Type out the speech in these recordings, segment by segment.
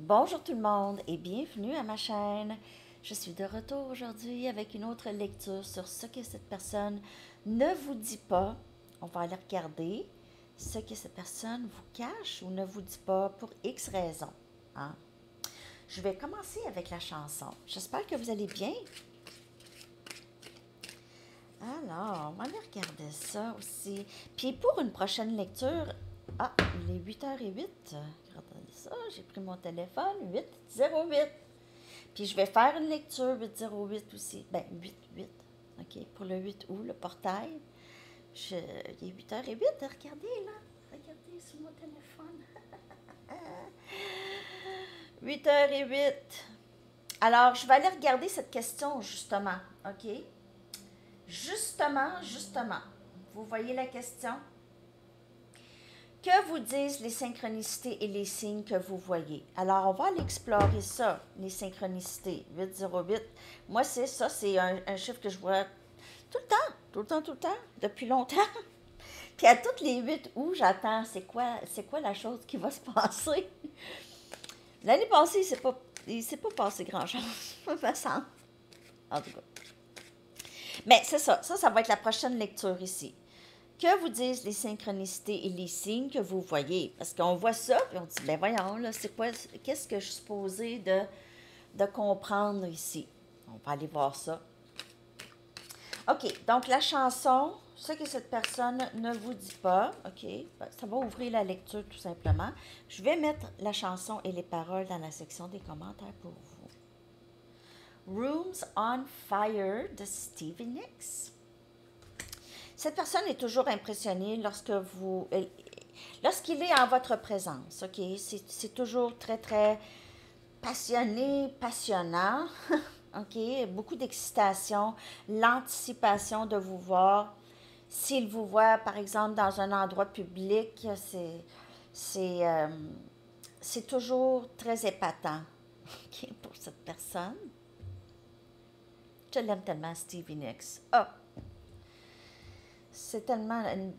Bonjour tout le monde et bienvenue à ma chaîne. Je suis de retour aujourd'hui avec une autre lecture sur ce que cette personne ne vous dit pas. On va aller regarder ce que cette personne vous cache ou ne vous dit pas pour X raisons. Hein? Je vais commencer avec la chanson. J'espère que vous allez bien. Alors, on va aller regarder ça aussi. Puis pour une prochaine lecture, il est 8h08. Regardez ça, j'ai pris mon téléphone, 8h08. Puis je vais faire une lecture 8h08 aussi. Ben, 8h08. OK, pour le 8 août, le portail. Il est 8h08, regardez là. Regardez sur mon téléphone. 8h08. Alors, je vais aller regarder cette question justement. OK? Justement. Vous voyez la question? Que vous disent les synchronicités et les signes que vous voyez? Alors, on va aller explorer ça, les synchronicités. 808. Moi, c'est un chiffre que je vois tout le temps, depuis longtemps. Puis à toutes les 8 août, j'attends, c'est quoi la chose qui va se passer? L'année passée, il s'est pas passé grand-chose, me semble. En tout cas. Mais c'est ça. Ça va être la prochaine lecture ici. Que vous disent les synchronicités et les signes que vous voyez? Parce qu'on voit ça, puis on dit, ben voyons, là, qu'est-ce que je suis supposée de comprendre ici? On va aller voir ça. OK, donc la chanson, ce que cette personne ne vous dit pas, OK, ça va ouvrir la lecture tout simplement. Je vais mettre la chanson et les paroles dans la section des commentaires pour vous. Rooms on Fire de Stevie Nicks. Cette personne est toujours impressionnée lorsqu'il est en votre présence, OK? C'est toujours très, très passionné, passionnant, OK? Beaucoup d'excitation, l'anticipation de vous voir. S'il vous voit, par exemple, dans un endroit public, c'est toujours très épatant, OK, pour cette personne. Je l'aime tellement, Stevie Nicks.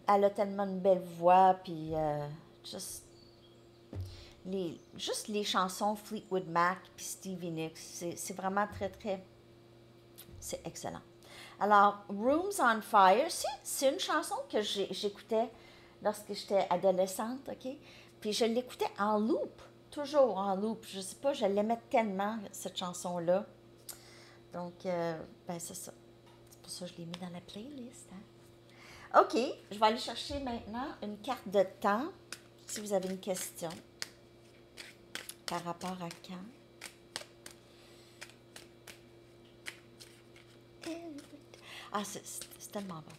Elle a tellement une belle voix, puis juste les chansons Fleetwood Mac puis Stevie Nicks, c'est vraiment très, très, c'est excellent. Alors, Rooms on Fire, c'est une chanson que j'écoutais lorsque j'étais adolescente, OK? Puis je l'écoutais en loop, toujours en loop. Je sais pas, je l'aimais tellement, cette chanson-là. Donc, ben c'est ça. C'est pour ça que je l'ai mis dans la playlist, hein? OK, je vais aller chercher maintenant une carte de temps, si vous avez une question par rapport à quand. C'est tellement bon.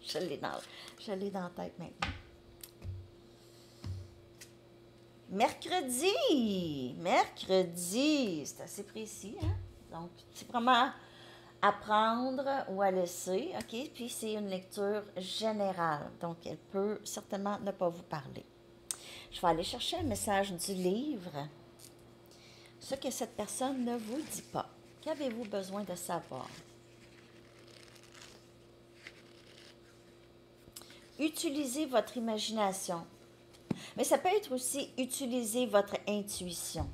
Je l'ai dans la tête maintenant. Mercredi, c'est assez précis, hein? Donc, c'est vraiment à prendre ou à laisser, OK? Puis c'est une lecture générale, donc elle peut certainement ne pas vous parler. Je vais aller chercher un message du livre. Ce que cette personne ne vous dit pas. Qu'avez-vous besoin de savoir? Utilisez votre imagination. Mais ça peut être aussi utiliser votre intuition.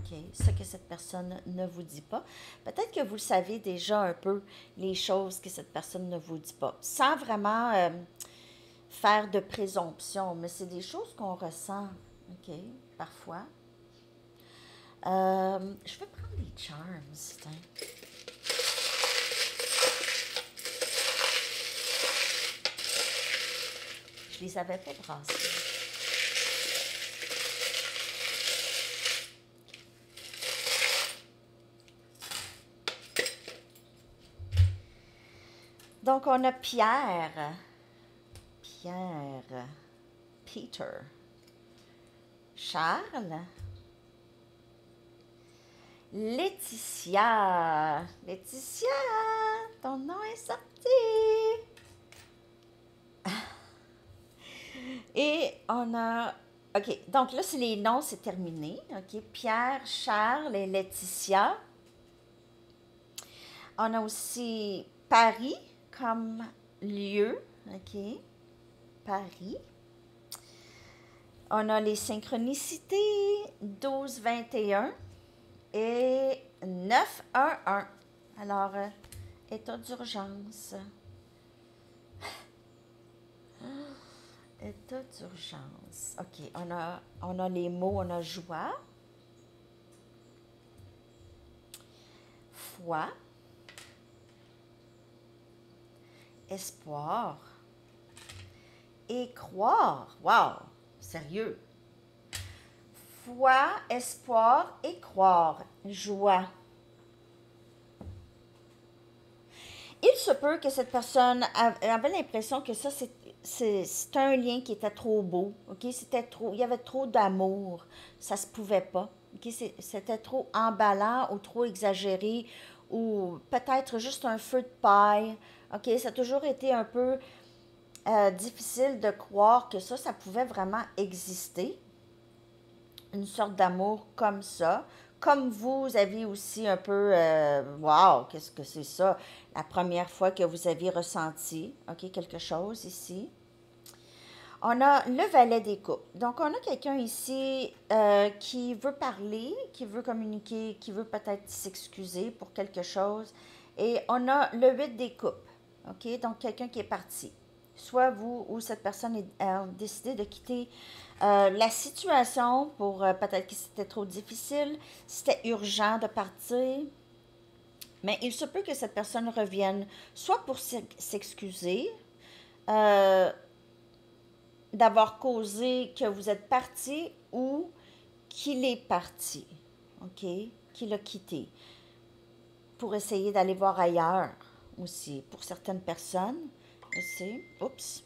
Okay? Ce que cette personne ne vous dit pas. Peut-être que vous le savez déjà un peu, les choses que cette personne ne vous dit pas. Sans vraiment faire de présomption, mais c'est des choses qu'on ressent, OK, parfois. Je vais prendre les charms, tiens. Je les avais pas brassés. Donc, on a Pierre, Peter, Charles, Laetitia, ton nom est sorti. Et on a, OK, donc là, c'est les noms, c'est terminé. OK, Pierre, Charles et Laetitia. On a aussi Paris comme lieu. OK, Paris. On a les synchronicités 12-21 et 9-1-1. Alors, état d'urgence. État d'urgence. OK, on a les mots, on a joie, foi, espoir et croire. Wow! Sérieux. Foi, espoir et croire. Joie. Il se peut que cette personne avait l'impression que ça, c'est un lien qui était trop beau. OK? Il y avait trop d'amour. Ça se pouvait pas. OK? C'était trop emballant ou trop exagéré ou peut-être juste un feu de paille. OK? Ça a toujours été un peu difficile de croire que ça pouvait vraiment exister. Une sorte d'amour comme ça. Comme vous avez aussi un peu, wow, qu'est-ce que c'est ça? La première fois que vous aviez ressenti, OK, quelque chose ici. On a le valet des coupes. Donc, on a quelqu'un ici qui veut parler, qui veut communiquer, qui veut peut-être s'excuser pour quelque chose. Et on a le 8 des coupes. OK? Donc, quelqu'un qui est parti. Soit vous ou cette personne a décidé de quitter la situation pour peut-être que c'était trop difficile, c'était urgent de partir. Mais il se peut que cette personne revienne soit pour s'excuser, d'avoir causé que vous êtes parti ou qu'il est parti, OK? Qu'il a quitté pour essayer d'aller voir ailleurs aussi. Pour certaines personnes, je sais, oups.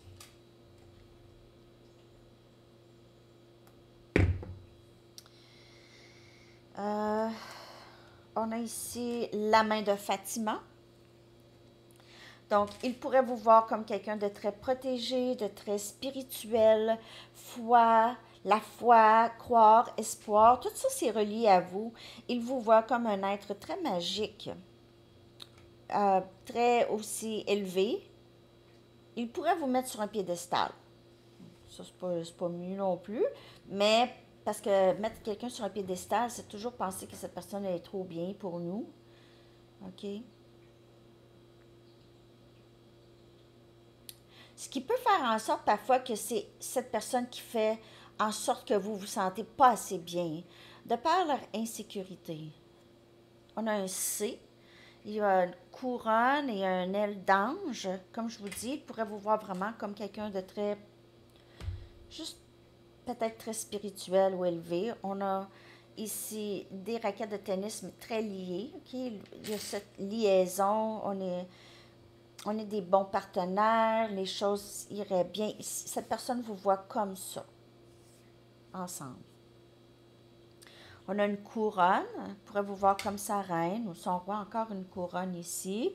On a ici la main de Fatima. Donc, il pourrait vous voir comme quelqu'un de très protégé, de très spirituel, la foi, croire, espoir, tout ça c'est relié à vous. Il vous voit comme un être très magique, très aussi élevé. Il pourrait vous mettre sur un piédestal. Ça, c'est pas mieux non plus, mais parce que mettre quelqu'un sur un piédestal, c'est toujours penser que cette personne est trop bien pour nous. OK? Ce qui peut faire en sorte parfois que c'est cette personne qui fait en sorte que vous vous sentez pas assez bien, de par leur insécurité. On a un C, il y a une couronne et un aile d'ange. Comme je vous dis, il pourrait vous voir vraiment comme quelqu'un de très, juste peut-être très spirituel ou élevé. On a ici des raquettes de tennis, mais très liées. Okay? Il y a cette liaison, on est des bons partenaires, les choses iraient bien. Cette personne vous voit comme ça, ensemble. On a une couronne, on pourrait vous voir comme sa reine ou son roi, encore une couronne ici.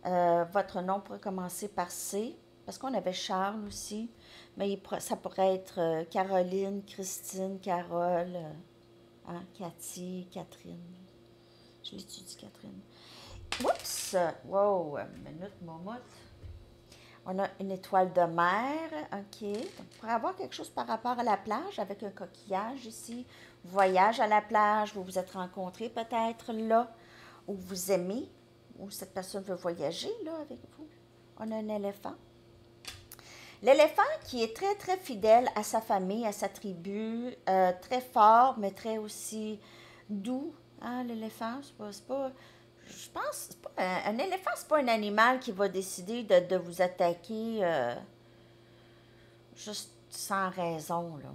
Votre nom pourrait commencer par C, parce qu'on avait Charles aussi, mais ça pourrait être Caroline, Christine, Carole, Cathy, Catherine. Je l'étudie, Catherine. Oups! Wow! Minute, momotte. On a une étoile de mer, OK. Donc, pour avoir quelque chose par rapport à la plage, avec un coquillage ici, voyage à la plage, vous vous êtes rencontrés peut-être là, ou vous aimez, ou cette personne veut voyager là avec vous. On a un éléphant. L'éléphant qui est très, très fidèle à sa famille, à sa tribu, très fort, mais très aussi doux. Hein, l'éléphant, c'est pas je pense, c'est pas un éléphant, c'est pas un animal qui va décider de vous attaquer juste sans raison, là.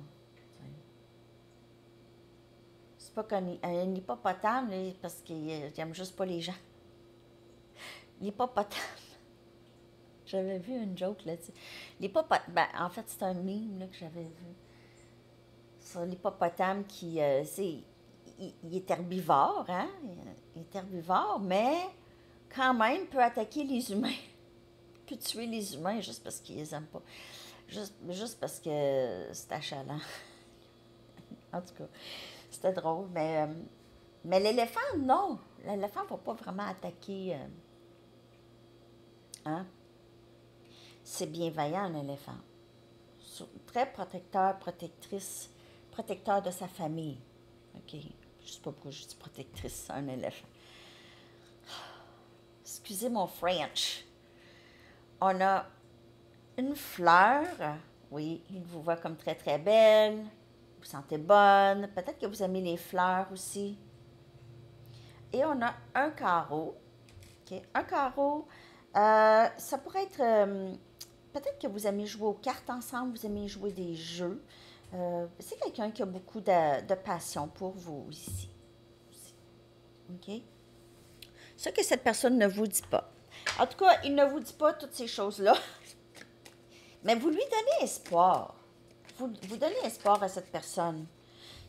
C'est pas qu'un hippopotame, là, parce qu'il aime juste pas les gens. L'hippopotame. J'avais vu une joke là-dessus. L'hippopotame, ben, en fait, c'est un meme là, que j'avais vu. Sur l'hippopotame qui, il est herbivore, hein? Il est herbivore, mais quand même peut attaquer les humains. Peut tuer les humains juste parce qu'ils les aiment pas. Juste parce que c'est achalant. En tout cas, c'était drôle, mais l'éléphant, non. L'éléphant ne va pas vraiment attaquer. Hein? C'est bienveillant, un éléphant. très protecteur, protectrice, protecteur de sa famille. OK. Je ne sais pas pourquoi je dis protectrice, c'est un éléphant. Excusez mon French. On a une fleur. Oui, il vous voit comme très, très belle. Vous vous sentez bonne. Peut-être que vous aimez les fleurs aussi. Et on a un carreau. OK. Un carreau, ça pourrait être... peut-être que vous aimez jouer aux cartes ensemble, vous aimez jouer des jeux. C'est quelqu'un qui a beaucoup de passion pour vous ici. OK? Ce que cette personne ne vous dit pas. En tout cas, il ne vous dit pas toutes ces choses-là, mais vous lui donnez espoir. Vous donnez espoir à cette personne.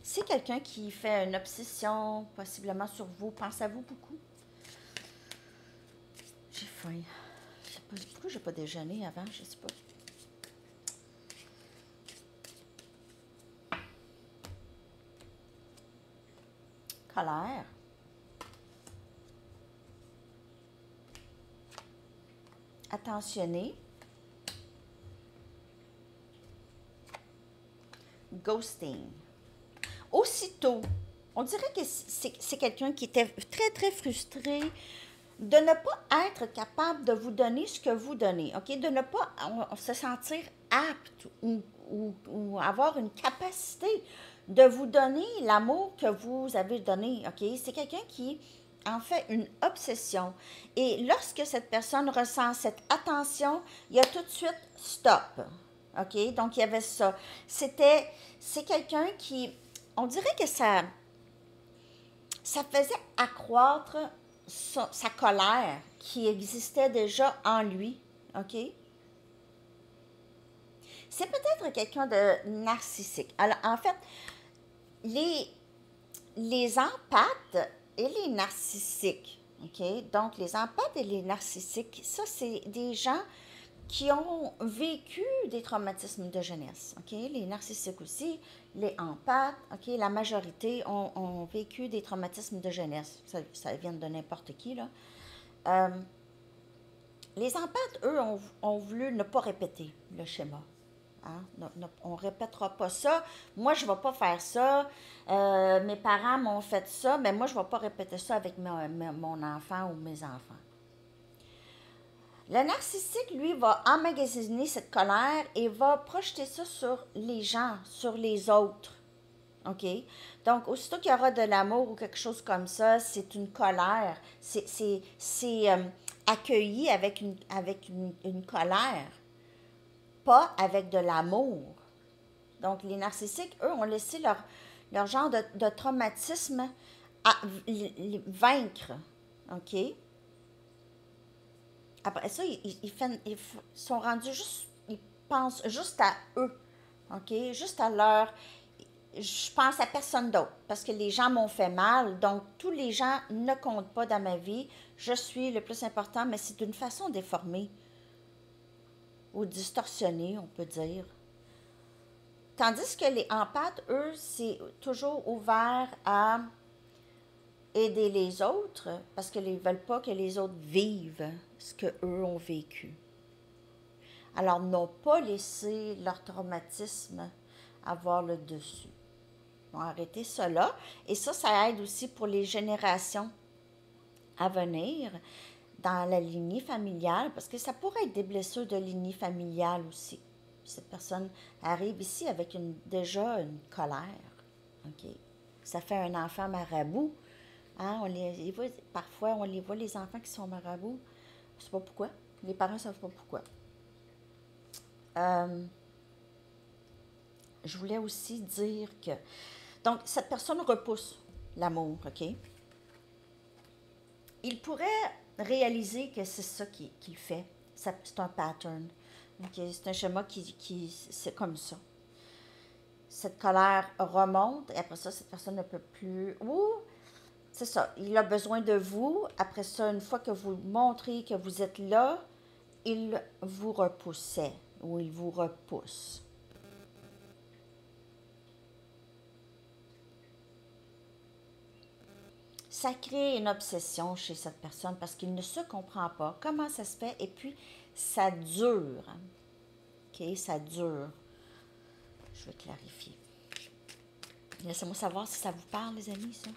C'est quelqu'un qui fait une obsession, possiblement sur vous, pense à vous beaucoup. J'ai faim. Je sais pas, pourquoi j'ai pas déjeuné avant, je sais pas. Colère. Attentionné. Ghosting. Aussitôt, on dirait que c'est quelqu'un qui était très, très frustré de ne pas être capable de vous donner ce que vous donnez, OK? De ne pas se sentir apte ou avoir une capacité de vous donner l'amour que vous avez donné, OK? C'est quelqu'un qui en fait une obsession. Et lorsque cette personne ressent cette attention, il y a tout de suite stop, OK? Donc, il y avait ça. C'est quelqu'un qui, on dirait que ça faisait accroître sa colère qui existait déjà en lui, OK? C'est peut-être quelqu'un de narcissique. Alors, en fait, les empathes et les narcissiques, OK? Donc, les empathes et les narcissiques, ça, c'est des gens qui ont vécu des traumatismes de jeunesse, OK? Les narcissiques aussi, les empathes, OK? La majorité ont vécu des traumatismes de jeunesse. Ça vient de n'importe qui, là. Les empathes, eux, ont voulu ne pas répéter le schéma. Hein? On ne répétera pas ça. Moi, je ne vais pas faire ça. Mes parents m'ont fait ça, mais moi, je ne vais pas répéter ça avec mon enfant ou mes enfants. Le narcissique, lui, va emmagasiner cette colère et va projeter ça sur les gens, sur les autres. OK? Donc, aussitôt qu'il y aura de l'amour ou quelque chose comme ça, c'est une colère. C'est accueilli avec une colère, pas avec de l'amour. Donc, les narcissiques, eux, ont laissé leur genre de traumatisme vaincre. OK? Après ça, ils sont rendus juste, ils pensent juste à eux, OK? Juste à leur... Je pense à personne d'autre, parce que les gens m'ont fait mal, donc tous les gens ne comptent pas dans ma vie. Je suis le plus important, mais c'est d'une façon déformée ou distorsionnée, on peut dire. Tandis que les empathes, eux, c'est toujours ouvert à aider les autres parce qu'ils ne veulent pas que les autres vivent ce qu'eux ont vécu. Alors, n'ont pas laissé leur traumatisme avoir le dessus. Ils ont arrêté cela. Et ça aide aussi pour les générations à venir dans la lignée familiale, parce que ça pourrait être des blessures de lignée familiale aussi. Cette personne arrive ici avec déjà une colère. OK? Ça fait un enfant marabout. Hein? Parfois, on les voit, les enfants qui sont marabouts. Je ne sais pas pourquoi. Les parents ne savent pas pourquoi. Je voulais aussi dire que... Donc, cette personne repousse l'amour, OK? Il pourrait réaliser que c'est ça qu'il fait. C'est un pattern. Okay? C'est un schéma c'est comme ça. Cette colère remonte et après ça, cette personne ne peut plus... Ou, c'est ça, il a besoin de vous. Après ça, une fois que vous montrez que vous êtes là, il vous repoussait ou il vous repousse. Ça crée une obsession chez cette personne parce qu'il ne se comprend pas comment ça se fait et puis ça dure. OK, ça dure. Je vais clarifier. Laissez-moi savoir si ça vous parle, les amis, ça.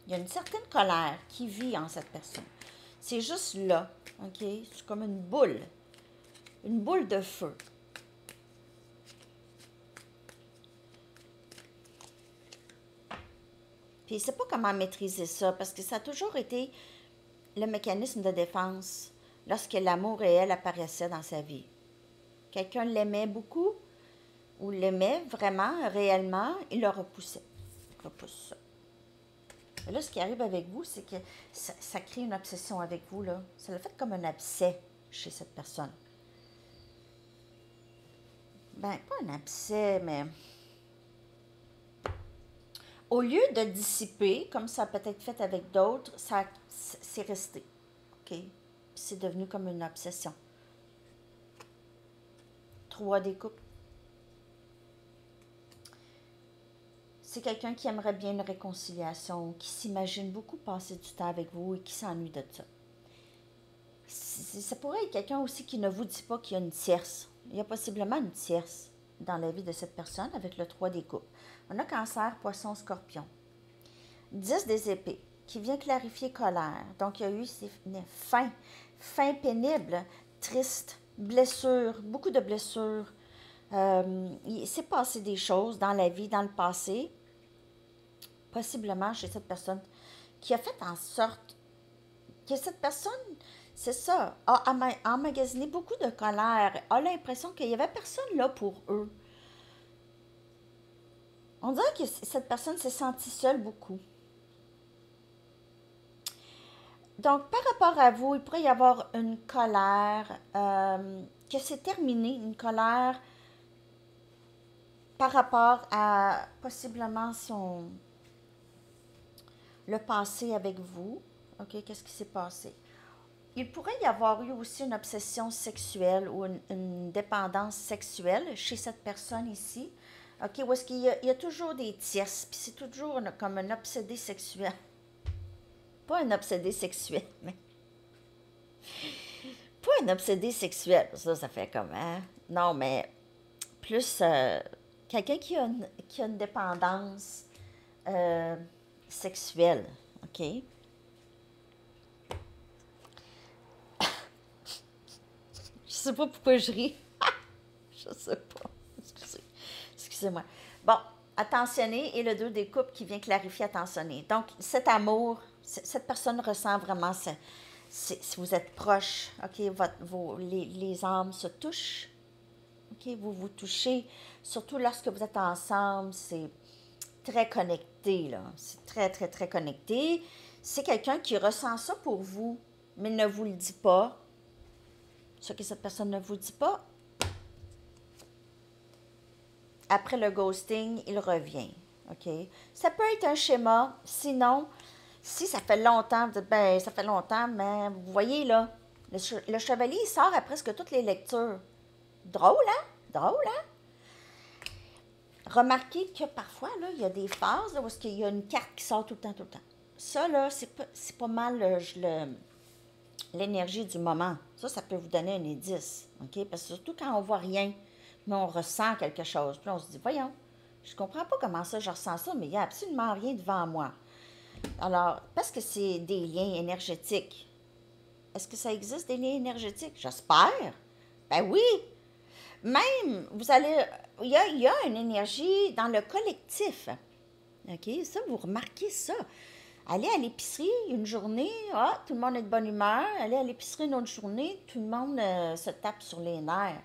Il y a une certaine colère qui vit en cette personne. C'est juste là, OK? C'est comme une boule de feu. Puis il ne sait pas comment maîtriser ça, parce que ça a toujours été le mécanisme de défense lorsque l'amour réel apparaissait dans sa vie. Quelqu'un l'aimait beaucoup, ou l'aimait vraiment, réellement, il le repoussait. Il repousse ça. Et là, ce qui arrive avec vous, c'est que ça crée une obsession avec vous, là. Ça le fait comme un abcès chez cette personne. Ben, pas un abcès, mais au lieu de dissiper, comme ça a peut-être fait avec d'autres, c'est resté. OK? Puis c'est devenu comme une obsession. 3 des coupes. C'est quelqu'un qui aimerait bien une réconciliation, qui s'imagine beaucoup passer du temps avec vous et qui s'ennuie de ça. Ça pourrait être quelqu'un aussi qui ne vous dit pas qu'il y a une tierce. Il y a possiblement une tierce dans la vie de cette personne avec le 3 des coupes. On a Cancer, Poisson, Scorpion. 10 des épées, qui vient clarifier colère. Donc, il y a eu ces fins pénibles, tristes, blessures, beaucoup de blessures. Il s'est passé des choses dans la vie, dans le passé, possiblement chez cette personne, qui a fait en sorte que cette personne, c'est ça, a emmagasiné beaucoup de colère, a l'impression qu'il n'y avait personne là pour eux. On dirait que cette personne s'est sentie seule beaucoup. Donc, par rapport à vous, il pourrait y avoir une colère, que c'est terminé, une colère par rapport à possiblement le passé avec vous. OK, qu'est-ce qui s'est passé? Il pourrait y avoir eu aussi une obsession sexuelle ou une dépendance sexuelle chez cette personne ici. OK, où est-ce qu'il y a toujours des tierces, puis c'est toujours comme un obsédé sexuel. Pas un obsédé sexuel, mais... Pas un obsédé sexuel, ça fait comme... Hein? Non, mais plus quelqu'un qui a une dépendance sexuelle, OK? Je sais pas pourquoi je ris. Je sais pas. Excusez-moi. Bon, attentionné et le 2 des coupes qui vient clarifier attentionné. Donc, cet amour, cette personne ressent vraiment si vous êtes proche, OK, les âmes se touchent, OK, vous vous touchez, surtout lorsque vous êtes ensemble, c'est très connecté, là, c'est très, très, très connecté. C'est quelqu'un qui ressent ça pour vous, mais ne vous le dit pas. Ce que cette personne ne vous dit pas, après le ghosting, il revient, OK? Ça peut être un schéma, sinon... Si ça fait longtemps, vous dites, ben, ça fait longtemps, mais vous voyez, là, le chevalier, il sort à presque toutes les lectures. Drôle, hein? Drôle, hein? Remarquez que parfois, là, il y a des phases là, où il y a une carte qui sort tout le temps, tout le temps. Ça, là, c'est pas mal l'énergie du moment. Ça peut vous donner un indice, OK? Parce que surtout quand on voit rien, mais on ressent quelque chose. Puis on se dit, voyons, je comprends pas comment ça, je ressens ça, mais il n'y a absolument rien devant moi. Alors, parce que c'est des liens énergétiques. Est-ce que ça existe, des liens énergétiques? J'espère. Ben oui. Même, il y a une énergie dans le collectif. OK? Ça, vous remarquez ça. Allez à l'épicerie une journée, tout le monde est de bonne humeur. Allez à l'épicerie une autre journée, tout le monde se tape sur les nerfs.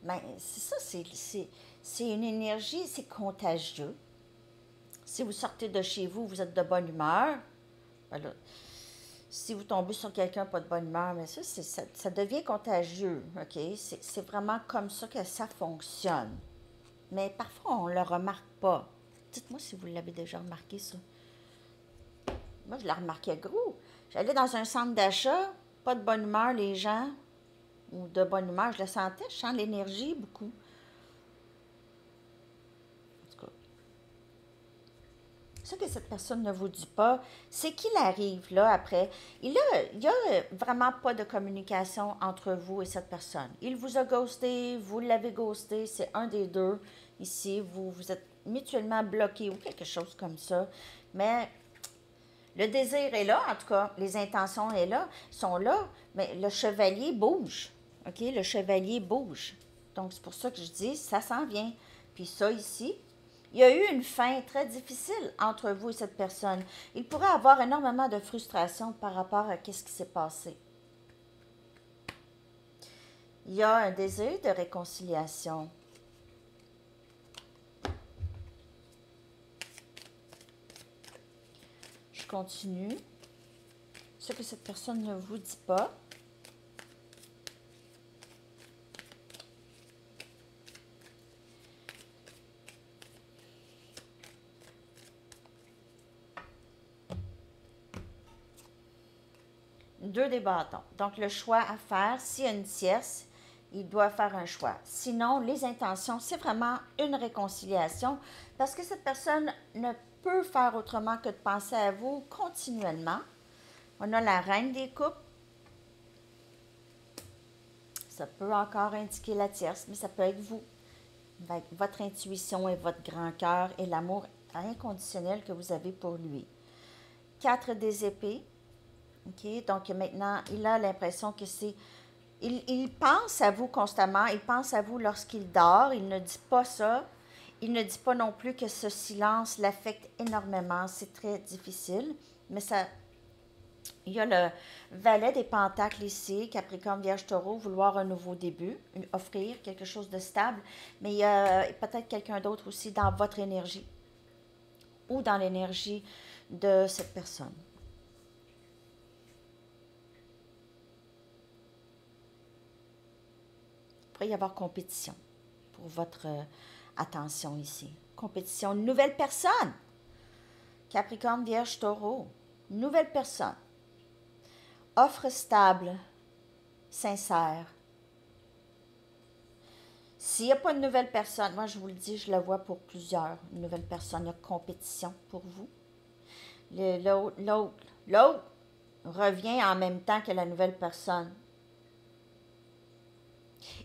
Ben, c'est ça, c'est une énergie, c'est contagieux. Si vous sortez de chez vous, vous êtes de bonne humeur. Ben là, si vous tombez sur quelqu'un pas de bonne humeur, mais ça devient contagieux, OK? C'est vraiment comme ça que ça fonctionne. Mais parfois, on ne le remarque pas. Dites-moi si vous l'avez déjà remarqué, ça. Moi, je l'ai remarqué gros. J'allais dans un centre d'achat, pas de bonne humeur, les gens, ou de bonne humeur, je le sentais, je sens l'énergie beaucoup. ce que cette personne ne vous dit pas, c'est qu'il arrive là après. Il y a vraiment pas de communication entre vous et cette personne. Il vous a ghosté, vous l'avez ghosté, c'est un des deux ici. Vous êtes mutuellement bloqués ou quelque chose comme ça. Mais le désir est là, en tout cas, les intentions sont là, mais le chevalier bouge. OK? Le chevalier bouge. Donc, c'est pour ça que je dis, ça s'en vient. Puis ça ici, il y a eu une fin très difficile entre vous et cette personne. Il pourrait avoir énormément de frustration par rapport à ce qui s'est passé. Il y a un désir de réconciliation. Je continue. Ce que cette personne ne vous dit pas. Deux des bâtons. Donc, le choix à faire, s'il y a une tierce, il doit faire un choix. Sinon, les intentions, c'est vraiment une réconciliation parce que cette personne ne peut faire autrement que de penser à vous continuellement. On a la reine des coupes. Ça peut encore indiquer la tierce, mais ça peut être vous, avec votre intuition et votre grand cœur et l'amour inconditionnel que vous avez pour lui. 4 des épées. OK? Donc maintenant, il a l'impression que c'est... Il pense à vous constamment, il pense à vous lorsqu'il dort, il ne dit pas ça. Il ne dit pas non plus que ce silence l'affecte énormément, c'est très difficile, mais ça... Il y a le valet des pentacles ici, Capricorne, Vierge, Taureau, vouloir un nouveau début, offrir quelque chose de stable, mais il y a peut-être quelqu'un d'autre aussi dans votre énergie ou dans l'énergie de cette personne. Il pourrait y avoir compétition pour votre attention ici. Compétition, une nouvelle personne. Capricorne, Vierge, Taureau, nouvelle personne. Offre stable, sincère. S'il n'y a pas de nouvelle personne, moi je vous le dis, je la vois pour plusieurs. Une nouvelle personne, il y a compétition pour vous. L'autre revient en même temps que la nouvelle personne.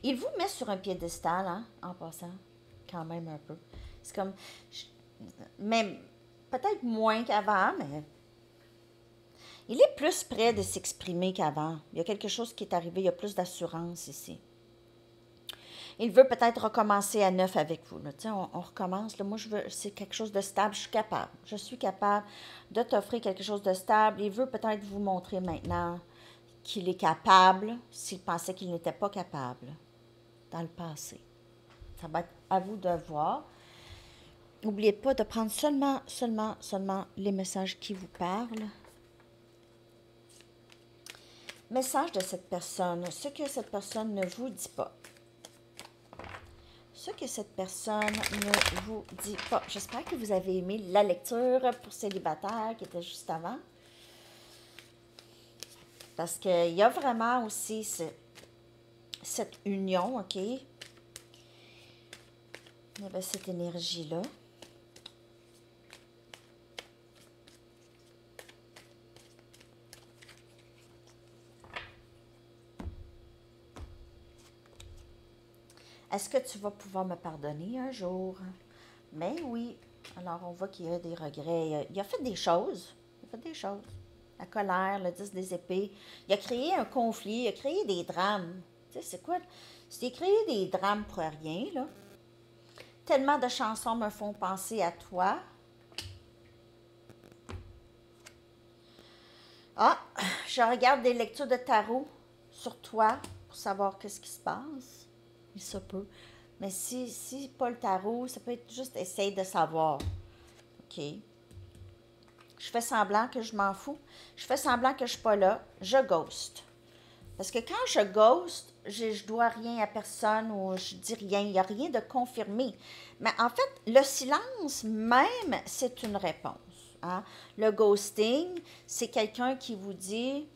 Il vous met sur un piédestal, hein, en passant, quand même un peu. C'est comme, même, peut-être moins qu'avant, mais il est plus près de s'exprimer qu'avant. Il y a quelque chose qui est arrivé, il y a plus d'assurance ici. Il veut peut-être recommencer à neuf avec vous. Là. On recommence. Là. Moi, je veux, c'est quelque chose de stable. Je suis capable. Je suis capable de t'offrir quelque chose de stable. Il veut peut-être vous montrer maintenant qu'il est capable s'il pensait qu'il n'était pas capable dans le passé. Ça va être à vous de voir. N'oubliez pas de prendre seulement les messages qui vous parlent. Message de cette personne, ce que cette personne ne vous dit pas. Ce que cette personne ne vous dit pas. J'espère que vous avez aimé la lecture pour célibataire qui était juste avant. Parce qu'il y a vraiment aussi cette union, OK? Il y avait cette énergie-là. Est-ce que tu vas pouvoir me pardonner un jour? Ben oui. Alors, on voit qu'il y a des regrets. Il a fait des choses. Il a fait des choses. La colère, le 10 des épées. Il a créé un conflit, il a créé des drames. Tu sais, c'est quoi? C'est créé des drames pour rien, là. Tellement de chansons me font penser à toi. Ah, je regarde des lectures de tarot sur toi pour savoir qu'est-ce qui se passe. Il se peut. Mais si pas le tarot, ça peut être juste essayer de savoir. OK. Je fais semblant que je m'en fous. Je fais semblant que je suis pas là. Je ghost. Parce que quand je ghost, je dois rien à personne ou je dis rien. Il n'y a rien de confirmé. Mais en fait, le silence même, c'est une réponse. Hein? Le ghosting, c'est quelqu'un qui vous dit...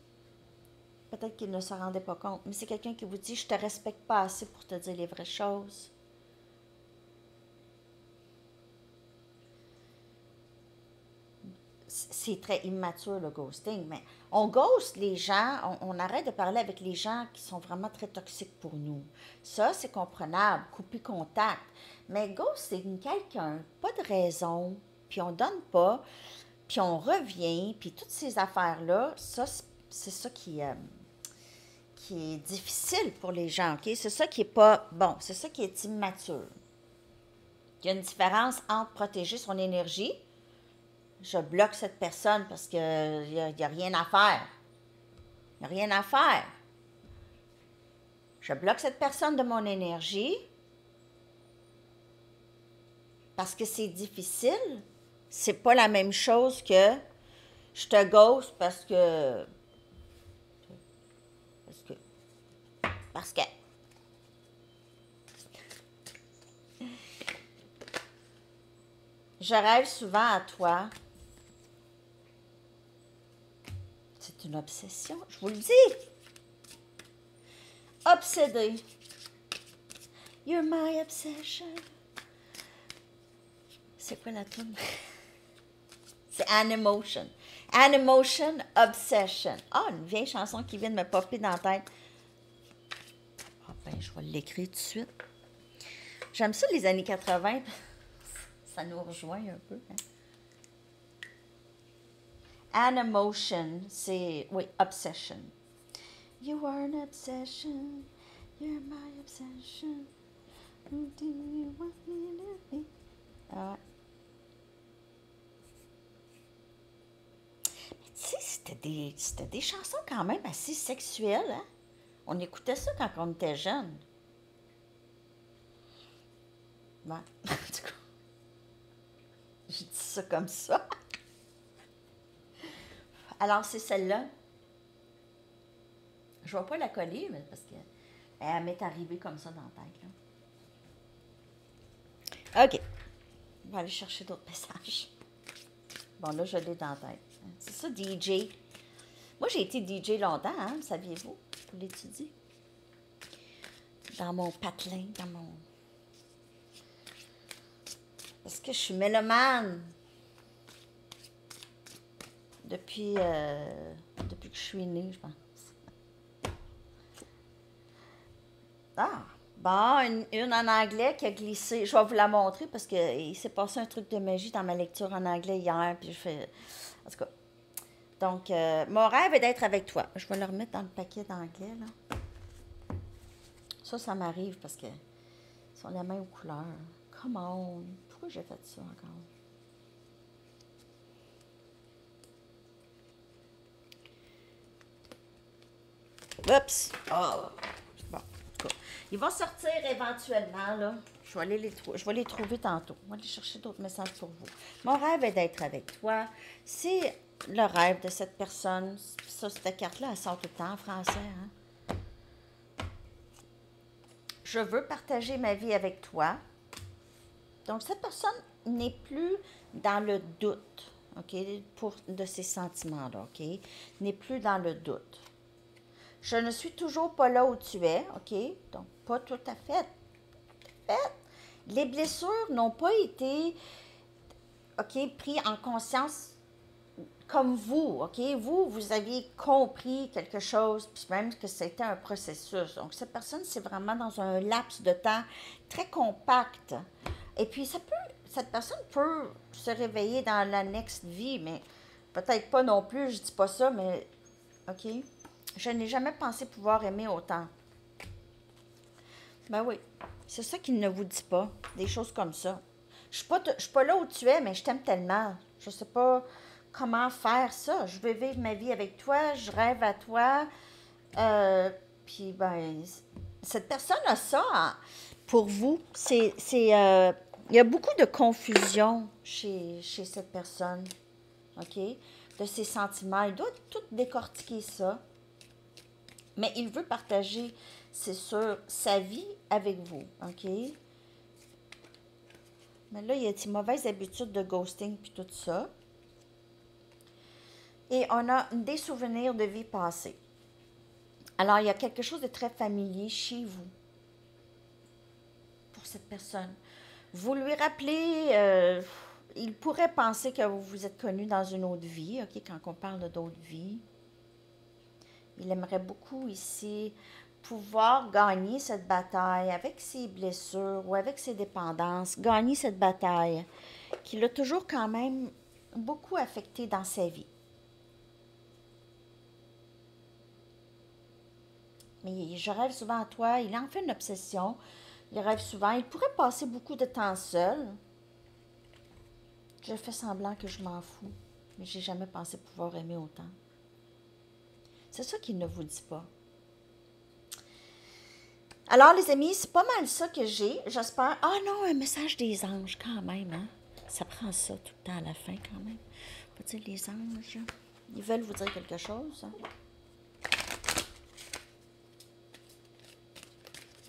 Peut-être qu'il ne se rendait pas compte, mais c'est quelqu'un qui vous dit « Je te respecte pas assez pour te dire les vraies choses. » c'est très immature le ghosting, mais on ghost les gens, on arrête de parler avec les gens qui sont vraiment très toxiques pour nous. Ça, c'est comprenable, couper contact. Mais ghosting quelqu'un, pas de raison, puis on donne pas, puis on revient, puis toutes ces affaires-là, ça, c'est ça qui est difficile pour les gens, OK? C'est ça qui est pas bon, c'est ça qui est immature. Il y a une différence entre protéger son énergie, je bloque cette personne parce qu'il n'y a rien à faire. Il n'y a rien à faire. Je bloque cette personne de mon énergie parce que c'est difficile. C'est pas la même chose que je te ghost parce que. Parce que. Je rêve souvent à toi. C'est une obsession, je vous le dis. Obsédé. You're my obsession. C'est quoi la tune? C'est Animotion. Animotion, Obsession. Ah, une vieille chanson qui vient de me popper dans la tête. Ah ben, je vais l'écrire tout de suite. J'aime ça les années 80. Ça nous rejoint un peu. Hein? Animotion, c'est, oui, Obsession. You are an obsession. You're my obsession. Do you want me to be? Ah. Mais tu sais, c'était des chansons quand même assez sexuelles, hein? On écoutait ça quand on était jeune. Ouais. En tout cas, j'ai dit ça comme ça. Alors, c'est celle-là. Je ne vais pas la coller, mais parce qu'elle m'est arrivée comme ça dans la tête. Là. OK. On va aller chercher d'autres messages. Bon, là, je l'ai dans la tête. C'est ça, DJ. Moi, j'ai été DJ longtemps, hein, saviez-vous? Pour l'étudier. Dans mon patelin, dans mon... Parce que je suis mélomane. Depuis que je suis née, je pense. Ah, bon, une en anglais qui a glissé. Je vais vous la montrer parce qu'il s'est passé un truc de magie dans ma lecture en anglais hier. Puis je fais. En tout cas. Donc, mon rêve est d'être avec toi. Je vais le remettre dans le paquet d'anglais, là. Ça m'arrive parce que ils sont la même couleur. Come on. Pourquoi j'ai fait ça encore? Oups! Oh! Bon, en tout cas. Ils vont sortir éventuellement, là. Je vais les trouver tantôt. On va aller chercher d'autres messages pour vous. Mon rêve est d'être avec toi. C'est le rêve de cette personne. Ça, cette carte-là, elle sort tout le temps en français, hein? Je veux partager ma vie avec toi. Donc, cette personne n'est plus dans le doute, OK, de ses sentiments-là, OK? N'est plus dans le doute. Je ne suis toujours pas là où tu es, OK? Donc, pas tout à fait. Les blessures n'ont pas été, OK, pris en conscience comme vous, OK? Vous aviez compris quelque chose, puis même que c'était un processus. Donc, cette personne, c'est vraiment dans un laps de temps très compact. Et puis, cette personne peut se réveiller dans la next vie, mais peut-être pas non plus, je dis pas ça, mais, OK? Je n'ai jamais pensé pouvoir aimer autant. Ben oui, c'est ça qu'il ne vous dit pas, des choses comme ça. Je suis pas là où tu es, mais je t'aime tellement. Je sais pas comment faire ça. Je veux vivre ma vie avec toi, je rêve à toi. Puis, ben, cette personne a ça pour vous. Il y a beaucoup de confusion chez cette personne, OK? De ses sentiments. Il doit tout décortiquer ça. Mais il veut partager, c'est sûr, sa vie avec vous, OK? Mais là, il y a des mauvaises habitudes de ghosting puis tout ça. Et on a des souvenirs de vie passée. Alors, il y a quelque chose de très familier chez vous pour cette personne. Vous lui rappelez il pourrait penser que vous vous êtes connu dans une autre vie, OK, quand on parle d'autres vies. Il aimerait beaucoup ici pouvoir gagner cette bataille avec ses blessures ou avec ses dépendances, gagner cette bataille qui l'a toujours quand même beaucoup affecté dans sa vie. Mais je rêve souvent à toi, il en fait une obsession, il rêve souvent, il pourrait passer beaucoup de temps seul. Je fais semblant que je m'en fous, mais j'ai jamais pensé pouvoir aimer autant. C'est ça qu'il ne vous dit pas. Alors, les amis, c'est pas mal ça que j'ai. J'espère. Ah non, un message des anges, quand même, hein? Ça prend ça tout le temps à la fin, quand même. Faut dire les anges. Ils veulent vous dire quelque chose, hein?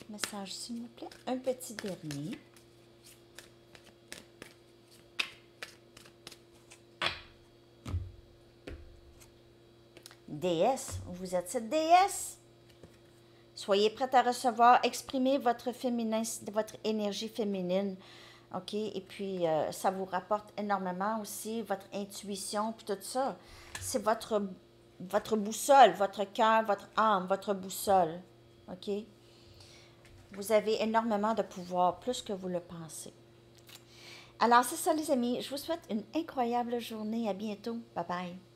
Message, s'il vous plaît. Un petit dernier. Déesse, vous êtes cette déesse. Soyez prête à recevoir, exprimer votre féminin, votre énergie féminine, OK? Et puis, ça vous rapporte énormément aussi votre intuition, puis tout ça. C'est votre boussole, votre cœur, votre âme, votre boussole, OK? Vous avez énormément de pouvoir, plus que vous le pensez. Alors, c'est ça, les amis. Je vous souhaite une incroyable journée. À bientôt. Bye bye.